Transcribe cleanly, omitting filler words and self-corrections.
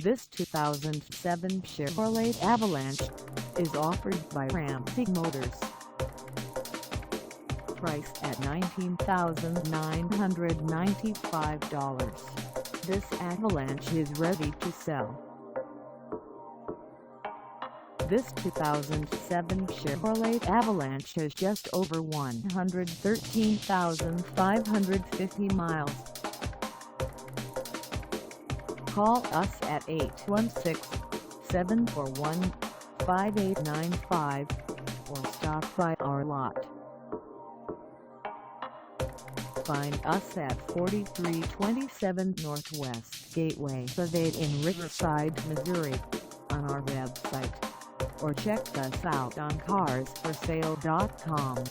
This 2007 Chevrolet Avalanche is offered by Ramsey Motors. Priced at $19,995, this Avalanche is ready to sell. This 2007 Chevrolet Avalanche has just over 113,550 miles. Call us at 816-741-5895 or stop by our lot. Find us at 4327 Northwest Gateway Ave in Riverside, Missouri, on our website, or check us out on carsforsale.com.